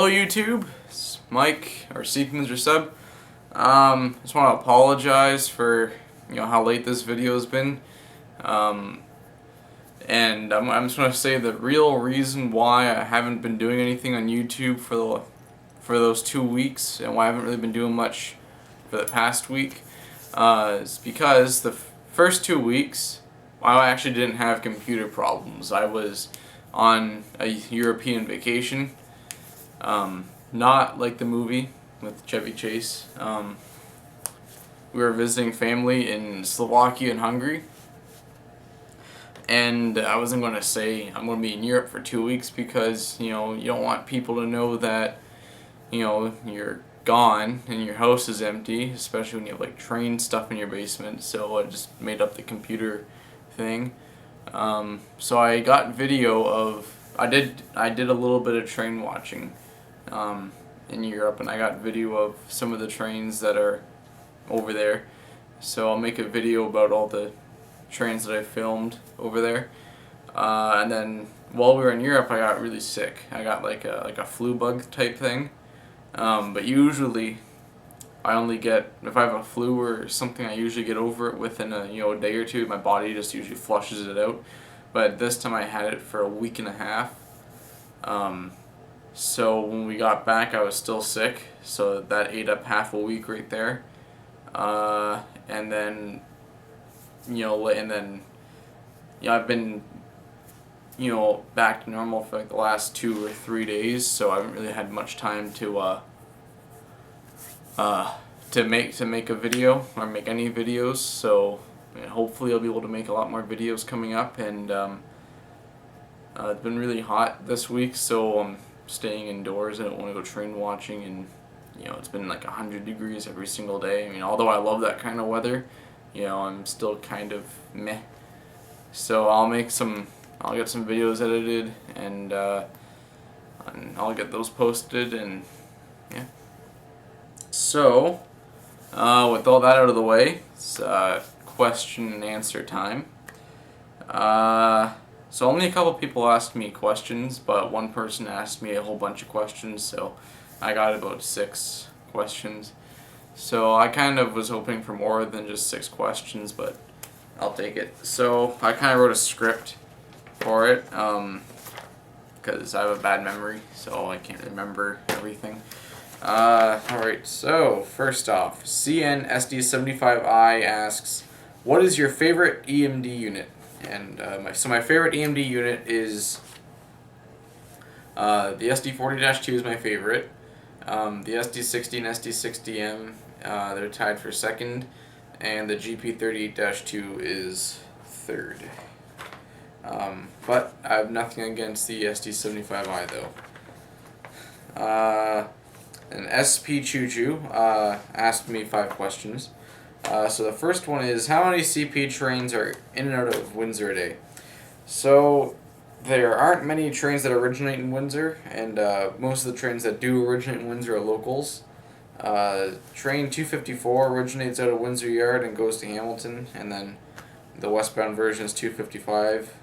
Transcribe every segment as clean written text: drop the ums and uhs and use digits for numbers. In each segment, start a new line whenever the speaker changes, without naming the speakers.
Hello YouTube, it's Mike or Seekmans or Sub. Just want to apologize for how late this video has been, and I'm just going to say the real reason why I haven't been doing anything on YouTube for those 2 weeks and why I haven't really been doing much for the past week is because the first 2 weeks I actually didn't have computer problems. I was on a European vacation. Not like the movie with Chevy Chase. We were visiting family in Slovakia and Hungary. And I wasn't going to say I'm going to be in Europe for 2 weeks because, you don't want people to know that, you're gone and your house is empty, especially when you have like train stuff in your basement. So I just made up the computer thing. So I got video of, I did a little bit of train watching in Europe, and I got video of some of the trains that are over there. So I'll make a video about all the trains that I filmed over there. And then while we were in Europe, I got really sick. I got like a flu bug type thing. But usually I only get, if I have a flu or something, I usually get over it within a day or two. My body just usually flushes it out. But this time I had it for a week and a half. So when we got back, I was still sick, so that ate up half a week right there. And then, I've been, back to normal for like the last 2 or 3 days, so I haven't really had much time to make a video or make any videos. So hopefully I'll be able to make a lot more videos coming up, and it's been really hot this week, so I'm staying indoors. I don't want to go train watching, and it's been like 100 degrees every single day. I mean, although I love that kind of weather, I'm still kind of meh. So I'll get some videos edited, and I'll get those posted, and yeah. So with all that out of the way, it's question and answer time. So only a couple people asked me questions, but one person asked me a whole bunch of questions, so I got about 6 questions. So I kind of was hoping for more than just 6 questions, but I'll take it. So I kind of wrote a script for it, because I have a bad memory, so I can't remember everything. Alright, so first off, CNSD75I asks, what is your favorite EMD unit? And my favorite EMD unit is the SD40-2 is my favorite. The SD60 and SD60M, they're tied for second, and the GP38-2 is third. But I have nothing against the SD75I though. And SP Choo Choo asked me 5 questions. So the first one is, how many CP trains are in and out of Windsor a day? So there aren't many trains that originate in Windsor, and most of the trains that do originate in Windsor are locals. Train 254 originates out of Windsor Yard and goes to Hamilton, and then the westbound version is 255,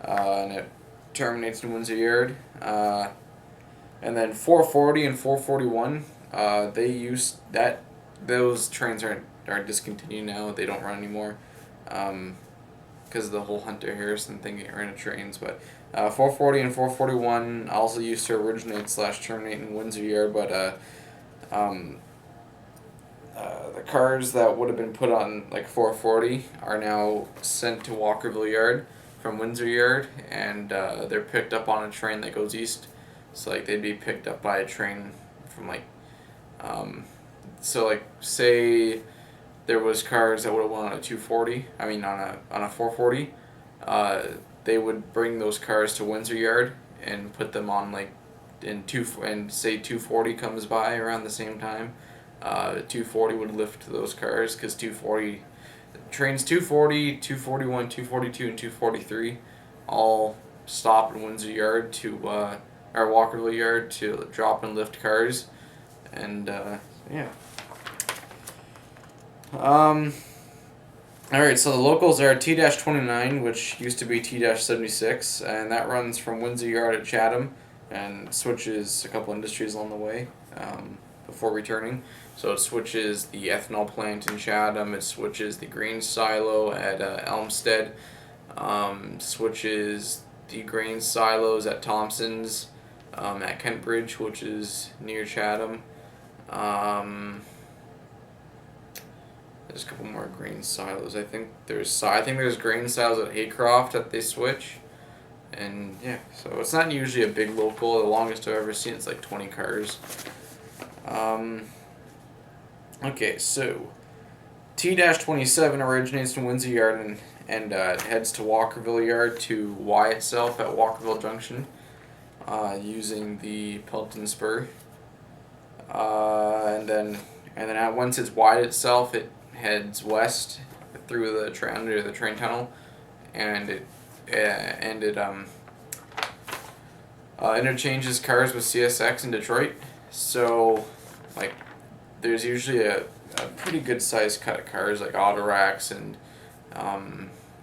and it terminates in Windsor Yard. And then 440 and 441, they use that. Those trains are discontinued now. They don't run anymore because of the whole Hunter Harrison thing getting rid of trains. But 440 and 441 also used to originate / terminate in Windsor Yard, but the cars that would have been put on like 440 are now sent to Walkerville Yard from Windsor Yard, and they're picked up on a train that goes east. So like they'd be picked up by a train from like so like say there was cars that would have went on a 240, I mean on a 440, they would bring those cars to Windsor Yard and put them on like and say 240 comes by around the same time. 240 would lift those cars, because 240 trains 240, 241, 242, and 243 all stop in Windsor Yard to or Walkerville Yard to drop and lift cars, and yeah. Alright, so the locals are T-29, which used to be T-76, and that runs from Windsor Yard at Chatham and switches a couple industries along the way before returning. So it switches the ethanol plant in Chatham, it switches the grain silo at Elmstead, switches the grain silos at Thompson's, at Kentbridge, which is near Chatham. There's a couple more grain silos. I think there's grain silos at Haycroft that they switch. And yeah, so it's not usually a big local. The longest I've ever seen is like 20 cars. Okay, so T-27 originates from Windsor Yard and heads to Walkerville Yard to Y itself at Walkerville Junction using the Pelton Spur. And then once it's wide itself, it heads west through the under the train tunnel, and it interchanges cars with CSX in Detroit. So, like, there's usually a pretty good sized cut of cars like auto racks and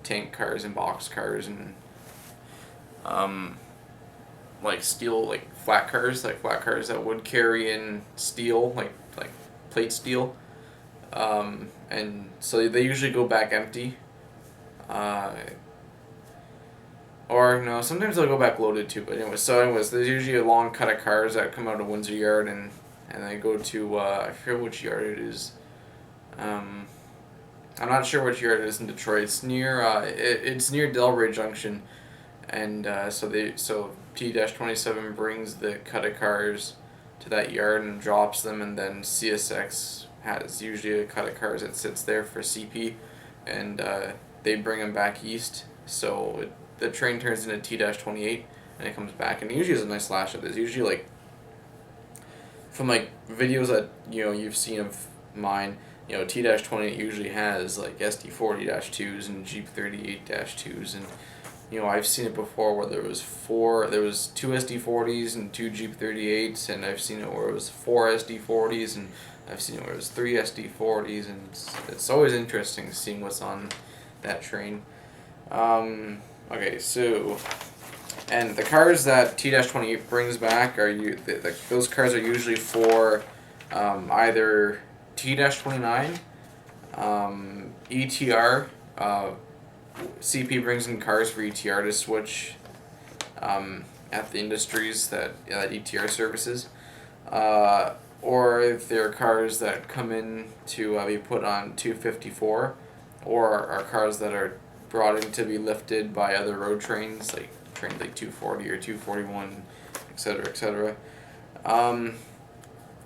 tank cars and box cars and like steel, like flat cars that would carry in steel, like plate steel. And so they usually go back empty. Or no, sometimes they'll go back loaded too. But anyways, there's usually a long cut of cars that come out of Windsor Yard and they go to I forget which yard it is. I'm not sure which yard it is in Detroit. It's near it's near Delray Junction, and so T-27 brings the cut of cars to that yard and drops them, and then CSX has usually a cut of cars that sits there for CP, and they bring them back east. So the train turns into T-28 and it comes back, and it usually has a nice lash up. There's usually like from like videos that you've seen of mine. T-28 usually has like SD40-2s and Jeep 38-2s, and I've seen it before where there was two SD40s and two Jeep 38s, and I've seen it where it was four SD40s, and I've seen it where it was three SD40s, and it's always interesting seeing what's on that train. Okay, so, and the cars that T-28 brings back those cars are usually for either T-29, ETR. CP brings in cars for ETR to switch at the industries that ETR services, or if there are cars that come in to be put on 254, or are cars that are brought in to be lifted by other road trains like 240 or 241, etc., etc.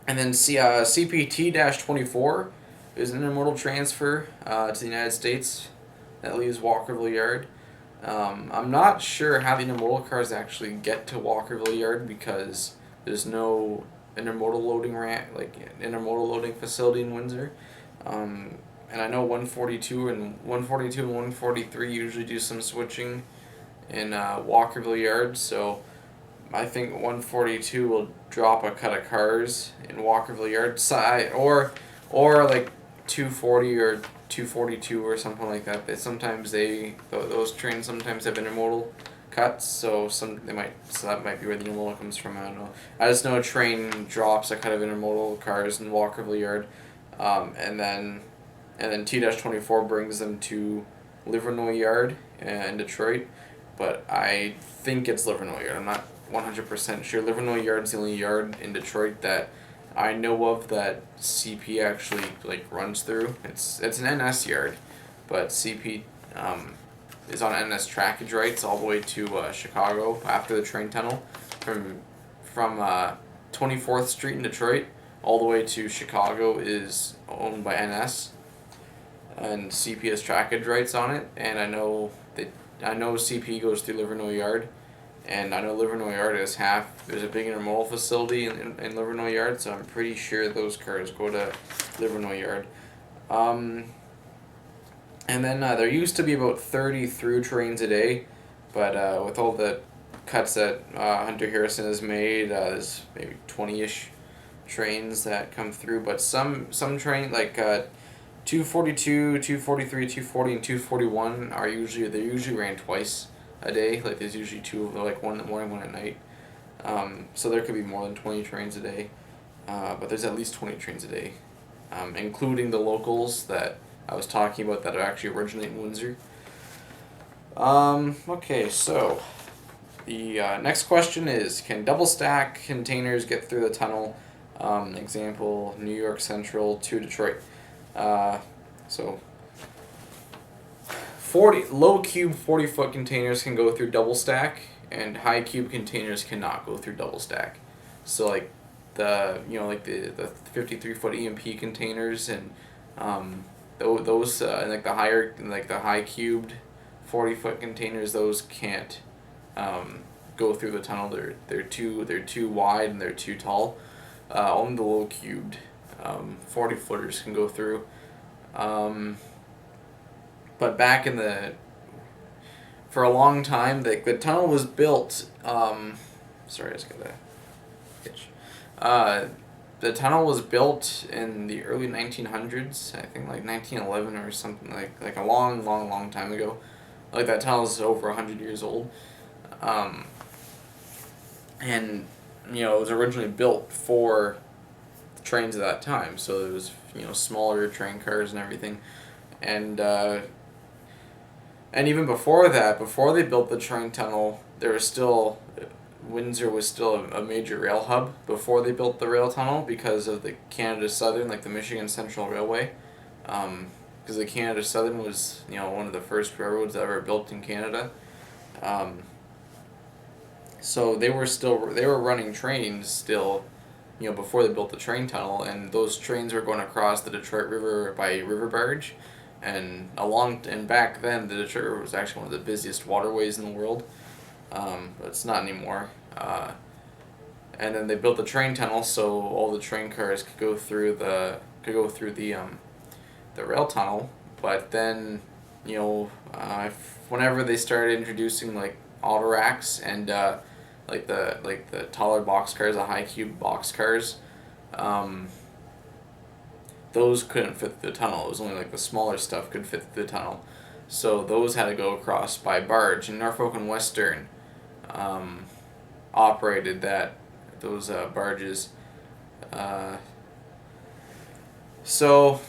And then CPT-24 is an intermodal transfer to the United States that leaves Walkerville Yard. I'm not sure how the intermodal cars actually get to Walkerville Yard because there's no intermodal loading facility in Windsor. And I know 142 and 143 usually do some switching in Walkerville Yard, so I think 142 will drop a cut of cars in Walkerville Yard side, or like 240 or 242 or something like that. Those trains sometimes have intermodal cuts, so that might be where the intermodal comes from. I don't know. I just know a train drops a cut of intermodal cars in Walkerville Yard, and then T-24 brings them to Livernois Yard in Detroit, but I think it's Livernois Yard. I'm not 100% sure. Livernois Yard is the only yard in Detroit that I know of that CP actually runs through. It's an NS yard, but CP is on NS trackage rights all the way to Chicago after the train tunnel from 24th Street in Detroit all the way to Chicago is owned by NS, and CP has trackage rights on it. And I know CP goes through Livernois Yard. And I know Livernois Yard there's a big intermodal facility in Livernois Yard, so I'm pretty sure those cars go to Livernois Yard. And then there used to be about 30 through trains a day, but with all the cuts that Hunter Harrison has made, there's maybe 20-ish trains that come through, but some train like 242, 243, 240, and 241 they're usually ran twice a day. Like there's usually two of them, like one in the morning, one at night. So there could be more than 20 trains a day, but there's at least 20 trains a day, including the locals that I was talking about that are actually originate in Windsor. Okay, so the next question is, can double stack containers get through the tunnel? Example, New York Central to Detroit. So low cube 40-foot containers can go through double stack, and high cube containers cannot go through double stack. So like the 53-foot EMP containers and those and like the high cubed 40-foot containers, those can't go through the tunnel. They're too wide and they're too tall. Only the low cubed 40-footers can go through. But back in for a long time, the tunnel was built. Sorry, I just got a itch. The tunnel was built in the early 1900s. I think like 1911 or something, like a long time ago. Like that tunnel is over 100 years old. And it was originally built for trains at that time, so it was smaller train cars and everything, and even before that, before they built the train tunnel, Windsor was still a major rail hub before they built the rail tunnel because of the Canada Southern, like the Michigan Central Railway, because the Canada Southern was one of the first railroads ever built in Canada. So they were running trains still, before they built the train tunnel, and those trains were going across the Detroit River by river barge, and back then the Detroit River was actually one of the busiest waterways in the world, but it's not anymore. And then they built the train tunnel so all the train cars could go through the rail tunnel, but then whenever they started introducing like auto racks and like the taller box cars, the high cube box cars, those couldn't fit through the tunnel. It was only like the smaller stuff could fit through the tunnel, so those had to go across by barge. And Norfolk and Western operated those barges. So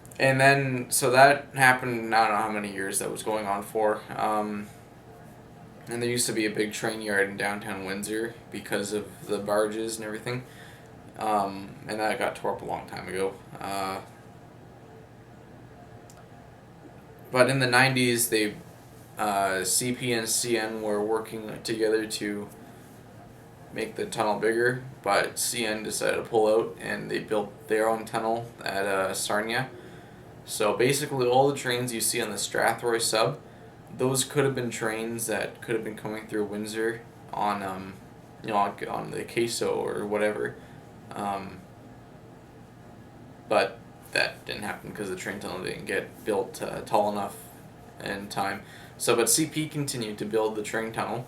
that happened. I don't know how many years that was going on for. And there used to be a big train yard in downtown Windsor because of the barges and everything. And that got tore up a long time ago. But in the 90s, CP and CN were working together to make the tunnel bigger, but CN decided to pull out and they built their own tunnel at Sarnia. So basically all the trains you see on the Strathroy sub, those could have been trains that could have been coming through Windsor on on the Queso or whatever, but that didn't happen because the train tunnel didn't get built tall enough in time. But CP continued to build the train tunnel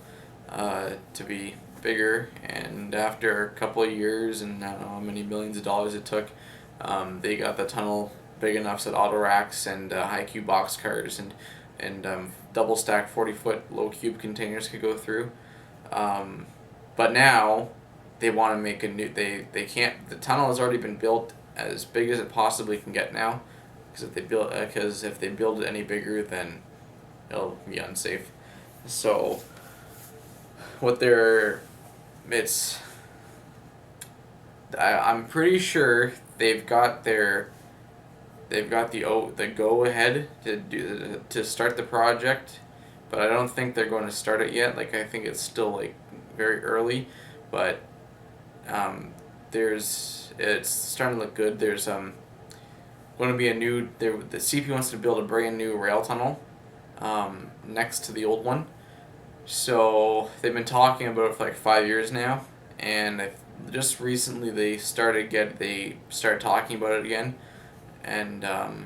to be bigger, and after a couple of years and I don't know how many millions of dollars it took, they got the tunnel big enough so that auto racks and high cube box cars and double stacked 40-foot low cube containers could go through. But now they want to make a new. They can't. The tunnel has already been built as big as it possibly can get now, because if they build it any bigger, then it'll be unsafe. So I'm pretty sure they've got the go ahead to start the project, but I don't think they're going to start it yet. Like I think it's still like very early, but it's starting to look good. There's going to be the CP wants to build a brand new rail tunnel next to the old one. So they've been talking about it for like 5 years now, and just recently they started talking about it again. And I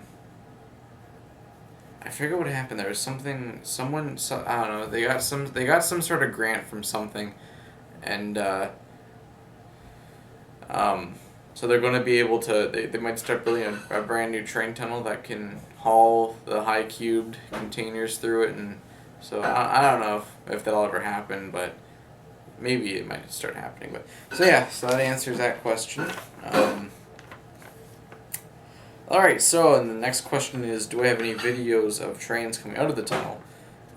forget what happened. There was I don't know. They got some sort of grant from something, and so they're going to be able to. They might start building a brand new train tunnel that can haul the high cubed containers through it, and so I don't know if that'll ever happen, but maybe it might start happening. But so yeah, so that answers that question. All right, so and the next question is, do I have any videos of trains coming out of the tunnel?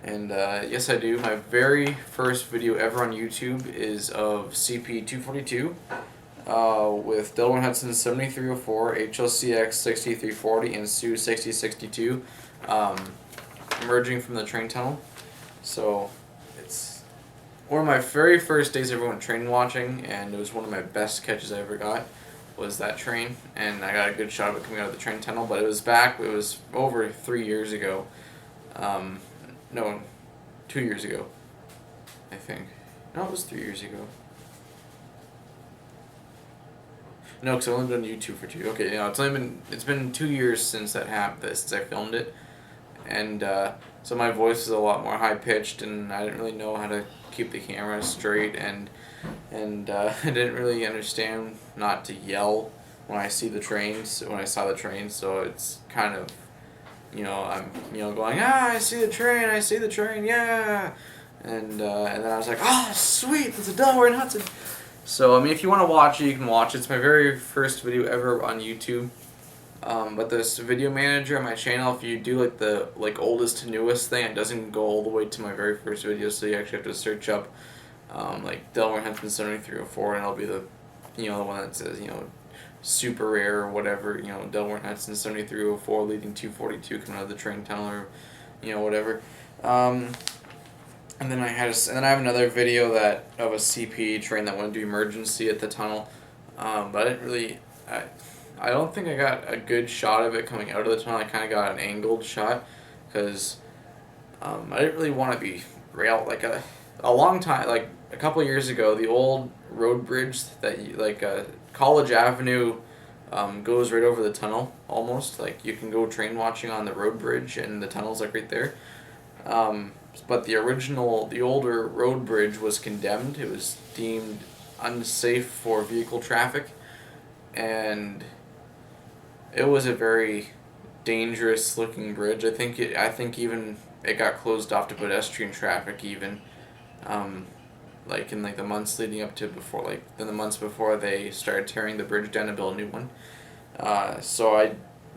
And yes, I do. My very first video ever on YouTube is of CP242 with Delaware Hudson 7304, HLCX 6340, and SU 6062 emerging from the train tunnel. So it's one of my very first days ever went train watching, and it was one of my best catches I ever got. Was that train, and I got a good shot of it coming out of the train tunnel. But it was over 3 years ago. No, 2 years ago, I think. No, it was 3 years ago. No, because I've only been on YouTube for 2. Okay, it's been 2 years since that happened, since I filmed it, and so my voice is a lot more high pitched, and I didn't really know how to keep the camera straight, and I didn't really understand not to yell when I saw the train, so it's kind of, I'm going, I see the train, yeah, and then I was like, oh sweet, it's a Delaware and Hudson. So if you want to watch it, you can watch it. It's my very first video ever on YouTube. But this video manager on my channel, if you do the oldest to newest thing, it doesn't go all the way to my very first video, so you actually have to search up Delaware Hudson 7304, and it'll be the one that says super rare or whatever, Delaware Hudson 7304 leading 242 coming out of the train tunnel, or whatever. And then I have another video of a CP train that went into emergency at the tunnel, but I didn't really. I don't think I got a good shot of it coming out of the tunnel. I kind of got an angled shot because I didn't really want to be rail a long time, like a couple years ago. The old road bridge that College Avenue goes right over the tunnel almost. Like you can go train watching on the road bridge, and the tunnel's right there. But the older road bridge was condemned. It was deemed unsafe for vehicle traffic, and it was a very dangerous looking bridge. I think even it got closed off to pedestrian traffic even, in the months leading up to the months before they started tearing the bridge down to build a new one.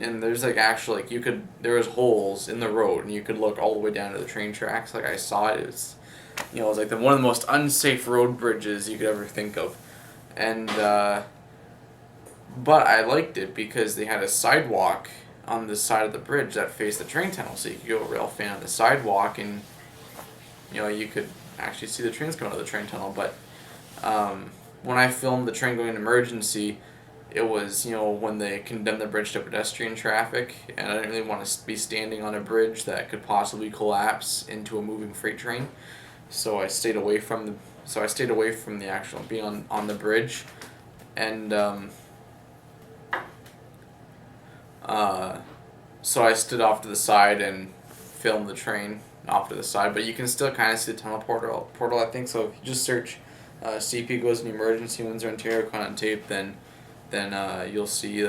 And there's there was holes in the road, and you could look all the way down to the train tracks. I saw it. It was, one of the most unsafe road bridges you could ever think of, and but I liked it because they had a sidewalk on the side of the bridge that faced the train tunnel, so you could go rail fan on the sidewalk, and you could actually see the trains coming out of the train tunnel. But when I filmed the train going into emergency, it was, when they condemned the bridge to pedestrian traffic, and I didn't really want to be standing on a bridge that could possibly collapse into a moving freight train. So I stayed away from the actual being on the bridge, and so I stood off to the side and filmed the train off to the side. But you can still kind of see the tunnel portal, I think. So if you just search CP goes into emergency Windsor, Ontario on tape, then you'll see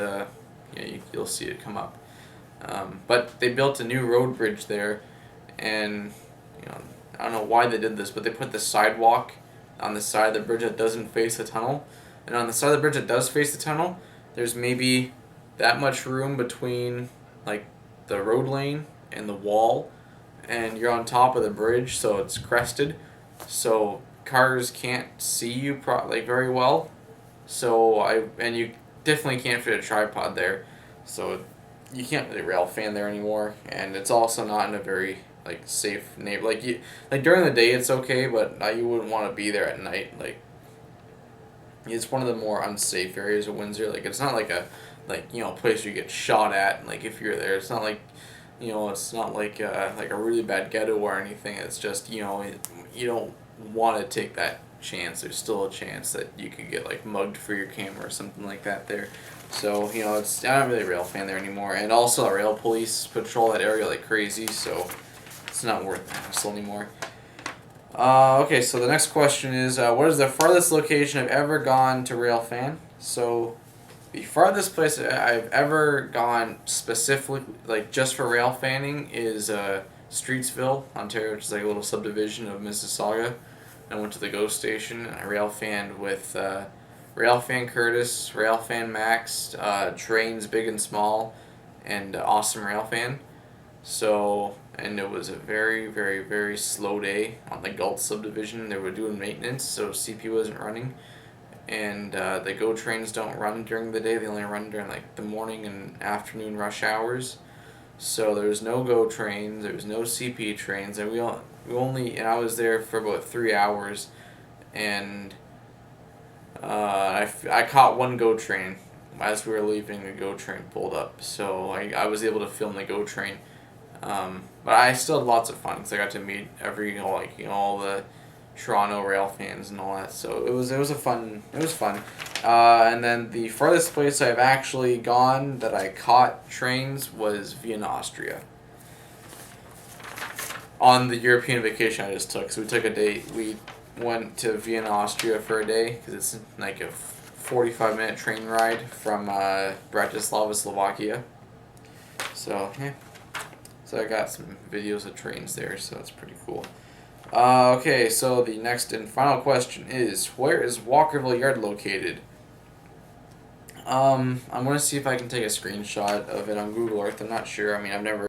you'll see it come up. But they built a new road bridge there, and I don't know why they did this, but they put the sidewalk on the side of the bridge that doesn't face the tunnel, and on the side of the bridge that does face the tunnel, there's maybe that much room between the road lane and the wall, and you're on top of the bridge, so it's crested, so cars can't see you very well. And you definitely can't fit a tripod there, so you can't really rail fan there anymore, and it's also not in a very safe neighborhood. During the day it's okay, but you wouldn't want to be there at night. It's one of the more unsafe areas of Windsor. It's not a place you get shot at. If you're there, it's not it's not a really bad ghetto or anything. It's just you don't want to take that chance. There's still a chance that you could get mugged for your camera or something like that there. So it's I don't really rail fan there anymore, and also the rail police patrol that area like crazy, so it's not worth the hassle anymore. Okay, so the next question is, what is the farthest location I've ever gone to rail fan? So the farthest place I've ever gone specifically, just for rail fanning, is Streetsville, Ontario, which is a little subdivision of Mississauga. I went to the Go Station and I railfanned with Railfan Curtis, Railfan Max, Trains Big and Small, and Awesome Railfan. So, and it was a very, very, very slow day on the Galt subdivision. They were doing maintenance, so CP wasn't running. And the Go trains don't run during the day, they only run during like the morning and afternoon rush hours. So there was no Go trains, there was no CP trains, and we only, and I was there for about 3 hours, and I caught one Go train as we were leaving. The Go train pulled up, so I was able to film the Go train. But I still had lots of fun because I got to meet all the Toronto rail fans and all that. So it was fun. And then the furthest place I've actually gone that I caught trains was Vienna, Austria. On the European vacation I just took, so we took a day. We went to Vienna, Austria for a day because it's like a 45-minute train ride from Bratislava, Slovakia. So yeah. So I got some videos of trains there, so that's pretty cool. Okay, so the next and final question is, where is Walkerville Yard located? I'm going to see if I can take a screenshot of it on Google Earth. I'm not sure. I mean, I've never